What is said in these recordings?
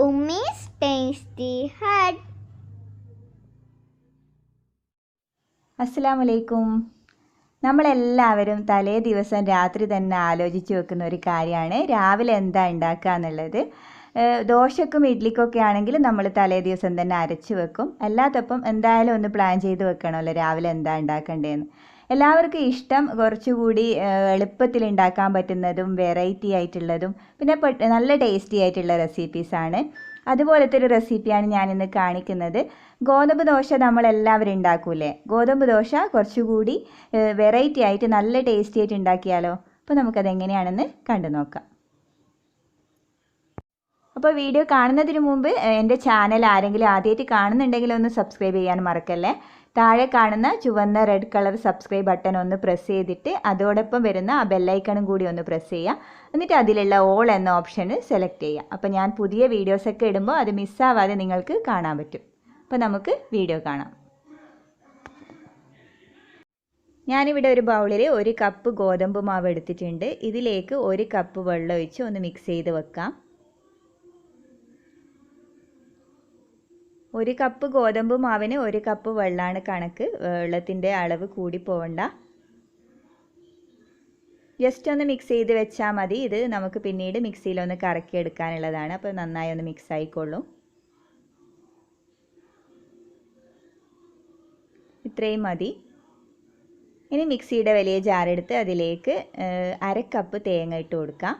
Ummy's Tasty Hut. അസ്സലാമലൈക്കും. നമ്മളെല്ലാവരും തലേ ദിവസം രാത്രി തന്നെ ആലോചിച്ച് വെക്കുന്ന ഒരു കാര്യമാണ് രാവിലെ എന്താ ഉണ്ടാക്കുക എന്നുള്ളത്. ദോശക്കും ഇഡ്ലിക്കൊക്കെ ആണെങ്കിൽ നമ്മൾ തലേ ദിവസം തന്നെ അരച്ച് വെക്കും. അല്ലാത്തപ്പം എന്തായാലും ഒന്ന് പ്ലാൻ ചെയ്ത് വെക്കണമല്ലോ രാവിലെ എന്താ ഉണ്ടാക്കേണ്ടതെന്ന്. എല്ലാവർക്കും ഇഷ്ടം കുറച്ചുകൂടി എളുപ്പത്തിൽ ഉണ്ടാക്കാൻ പറ്റുന്നതും വെറൈറ്റി ആയിട്ടുള്ളതും പിന്നെ നല്ല ടേസ്റ്റി ആയിട്ടുള്ള റെസിപ്പീസാണ്. അതുപോലത്തെ ഒരു റെസിപ്പിയാണ് ഞാനിന്ന് കാണിക്കുന്നത്. ഗോതമ്പ് ദോശ നമ്മളെല്ലാവരും ഉണ്ടാക്കൂലേ? ഗോതമ്പ് ദോശ കുറച്ചുകൂടി വെറൈറ്റി ആയിട്ട് നല്ല ടേസ്റ്റി ആയിട്ട് ഉണ്ടാക്കിയാലോ? അപ്പോൾ നമുക്കത് എങ്ങനെയാണെന്ന് കണ്ടു നോക്കാം. അപ്പോൾ വീഡിയോ കാണുന്നതിന് മുമ്പ് എൻ്റെ ചാനൽ ആരെങ്കിലും ആദ്യമായിട്ട് കാണുന്നുണ്ടെങ്കിൽ ഒന്ന് സബ്സ്ക്രൈബ് ചെയ്യാൻ മറക്കല്ലേ. താഴെ കാണുന്ന ചുവന്ന റെഡ് കളർ സബ്സ്ക്രൈബ് ബട്ടൺ ഒന്ന് പ്രസ് ചെയ്തിട്ട് അതോടൊപ്പം വരുന്ന ആ ബെല്ലൈക്കണും കൂടി ഒന്ന് പ്രസ് ചെയ്യുക. എന്നിട്ട് അതിലുള്ള ഓൾ എന്ന ഓപ്ഷൻ സെലക്ട് ചെയ്യുക. അപ്പോൾ ഞാൻ പുതിയ വീഡിയോസൊക്കെ ഇടുമ്പോൾ അത് മിസ്സാവാതെ നിങ്ങൾക്ക് കാണാൻ പറ്റും. അപ്പോൾ നമുക്ക് വീഡിയോ കാണാം. ഞാനിവിടെ ഒരു ബൗളിൽ 1 കപ്പ് ഗോതമ്പ് മാവ് എടുത്തിട്ടുണ്ട്. ഇതിലേക്ക് 1 കപ്പ് വെള്ളം ഒഴിച്ച് ഒന്ന് മിക്സ് ചെയ്ത് വെക്കാം. 1 കപ്പ് ഗോതമ്പ് മാവിന് 1 കപ്പ് വെള്ളമാണ് കണക്ക്. വെള്ളത്തിൻ്റെ അളവ് കൂടി പോകണ്ട. ജസ്റ്റ് ഒന്ന് മിക്സ് ചെയ്ത് വെച്ചാൽ മതി. ഇത് നമുക്ക് പിന്നീട് മിക്സിയിലൊന്ന് കറക്കി എടുക്കാനുള്ളതാണ്. അപ്പോൾ നന്നായി ഒന്ന് മിക്സ് ആയിക്കൊള്ളും. ഇത്രയും മതി. ഇനി മിക്സിയുടെ വലിയ ജാറെടുത്ത് അതിലേക്ക് 1/2 കപ്പ് തേങ്ങ ഇട്ട് കൊടുക്കാം.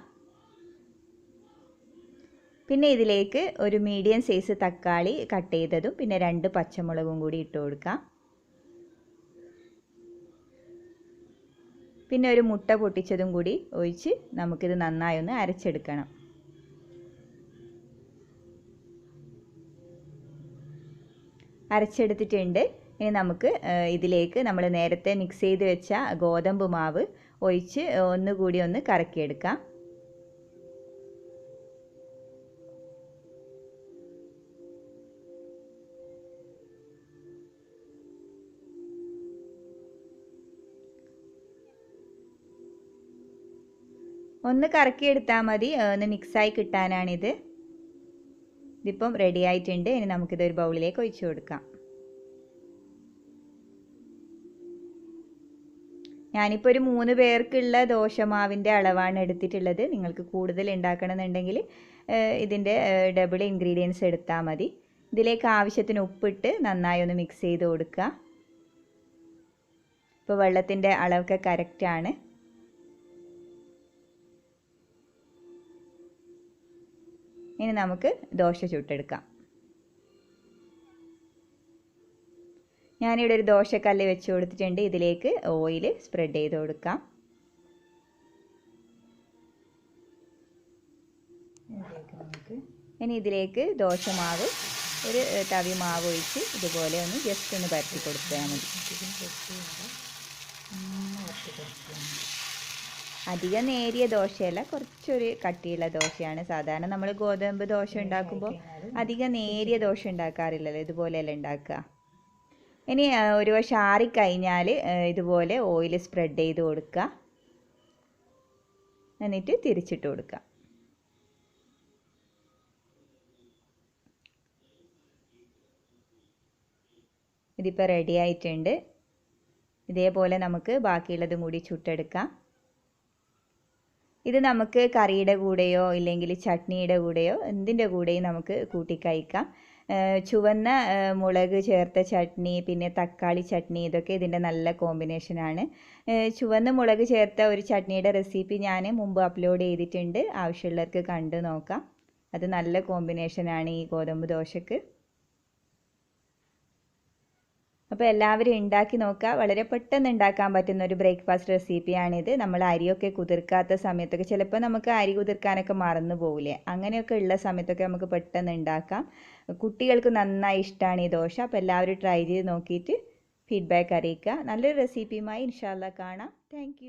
പിന്നെ ഇതിലേക്ക് ഒരു മീഡിയം സൈസ് തക്കാളി കട്ട് ചെയ്തതും പിന്നെ 2 പച്ചമുളകും കൂടി ഇട്ട് കൊടുക്കാം. പിന്നെ ഒരു മുട്ട പൊട്ടിച്ചതും കൂടി ഒഴിച്ച് നമുക്കിത് നന്നായി ഒന്ന് അരച്ചെടുക്കണം. അരച്ചെടുത്തിട്ടുണ്ട്. ഇനി നമുക്ക് ഇതിലേക്ക് നമ്മൾ നേരത്തെ മിക്സ് ചെയ്ത് വെച്ച ഗോതമ്പ് മാവ് ഒഴിച്ച് ഒന്നുകൂടി ഒന്ന് കറക്കിയെടുക്കാം. ഒന്ന് കറക്കിയെടുത്താൽ മതി, ഒന്ന് മിക്സായി കിട്ടാനാണിത്. ഇതിപ്പം റെഡി ആയിട്ടുണ്ട്. ഇനി നമുക്കിതൊരു ബൗളിലേക്ക് ഒഴിച്ചു കൊടുക്കാം. ഞാനിപ്പോൾ ഒരു 3 പേർക്കുള്ള ദോശമാവിൻ്റെ അളവാണ് എടുത്തിട്ടുള്ളത്. നിങ്ങൾക്ക് കൂടുതൽ ഉണ്ടാക്കണമെന്നുണ്ടെങ്കിൽ ഇതിൻ്റെ ഡബിൾ ഇൻഗ്രീഡിയൻസ് എടുത്താൽ മതി. ഇതിലേക്ക് ആവശ്യത്തിന് ഉപ്പിട്ട് നന്നായി ഒന്ന് മിക്സ് ചെയ്ത് കൊടുക്കുക. ഇപ്പോൾ വെള്ളത്തിൻ്റെ അളവൊക്കെ കറക്റ്റാണ്. ഇനി നമുക്ക് ദോശ ചുട്ടെടുക്കാം. ഞാനിവിടെ ഒരു ദോശക്കല്ല് വെച്ച് കൊടുത്തിട്ടുണ്ട്. ഇതിലേക്ക് ഓയിൽ സ്പ്രെഡ് ചെയ്ത് കൊടുക്കാം. ഇനി ഇതിലേക്ക് ദോശമാവ് ഒരു തവി മാവ് ഒഴിച്ച് ഇതുപോലെ ഒന്ന് ജസ്റ്റ് ഒന്ന് പരത്തി കൊടുത്താൽ മതി. അധികം നേരിയ ദോശയല്ല, കുറച്ചൊരു കട്ടിയുള്ള ദോശയാണ്. സാധാരണ നമ്മൾ ഗോതമ്പ് ദോശ ഉണ്ടാക്കുമ്പോൾ അധികം നേരിയ ദോശ ഉണ്ടാക്കാറില്ലല്ലോ, ഇതുപോലെയല്ല ഉണ്ടാക്കുക. ഇനി ഒരു വശം ആറിക്കഴിഞ്ഞാൽ ഇതുപോലെ ഓയിൽ സ്പ്രെഡ് ചെയ്ത് കൊടുക്കുക. എന്നിട്ട് തിരിച്ചിട്ട് കൊടുക്കുക. ഇതിപ്പോൾ റെഡി ആയിട്ടുണ്ട്. ഇതേപോലെ നമുക്ക് ബാക്കിയുള്ളതും കൂടി ചുട്ടെടുക്കാം. ഇത് നമുക്ക് കറിയുടെ കൂടെയോ ഇല്ലെങ്കിൽ ചട്നിയുടെ കൂടെയോ എന്തിൻ്റെ കൂടെയും നമുക്ക് കൂട്ടി കഴിക്കാം. ചുവന്ന മുളക് ചേർത്ത ചട്നി പിന്നെ തക്കാളി ചട്നി ഇതൊക്കെ ഇതിൻ്റെ നല്ല കോമ്പിനേഷനാണ്. ചുവന്ന മുളക് ചേർത്ത ഒരു ചട്നിയുടെ റെസിപ്പി ഞാൻ മുമ്പ് അപ്ലോഡ് ചെയ്തിട്ടുണ്ട്. ആവശ്യമുള്ളവർക്ക് കണ്ടു നോക്കാം. അത് നല്ല കോമ്പിനേഷനാണ് ഈ ഗോതമ്പ് ദോശക്ക്. അപ്പോൾ എല്ലാവരും ഉണ്ടാക്കി നോക്കുക. വളരെ പെട്ടെന്ന് ഉണ്ടാക്കാൻ പറ്റുന്ന ഒരു ബ്രേക്ക്ഫാസ്റ്റ് റെസിപ്പിയാണിത്. നമ്മൾ അരിയൊക്കെ കുതിർക്കാത്ത സമയത്തൊക്കെ ചിലപ്പോൾ നമുക്ക് അരി കുതിർക്കാനൊക്കെ മറന്നു പോകില്ലേ, അങ്ങനെയൊക്കെ ഉള്ള സമയത്തൊക്കെ നമുക്ക് പെട്ടെന്ന് ഉണ്ടാക്കാം. കുട്ടികൾക്ക് നന്നായി ഇഷ്ടമാണ് ഈ ദോശ. അപ്പോൾ എല്ലാവരും ട്രൈ ചെയ്ത് നോക്കിയിട്ട് ഫീഡ്ബാക്ക് അറിയിക്കുക. നല്ലൊരു റെസിപ്പിയുമായി ഇൻഷാ അല്ലാഹ് കാണാം. താങ്ക്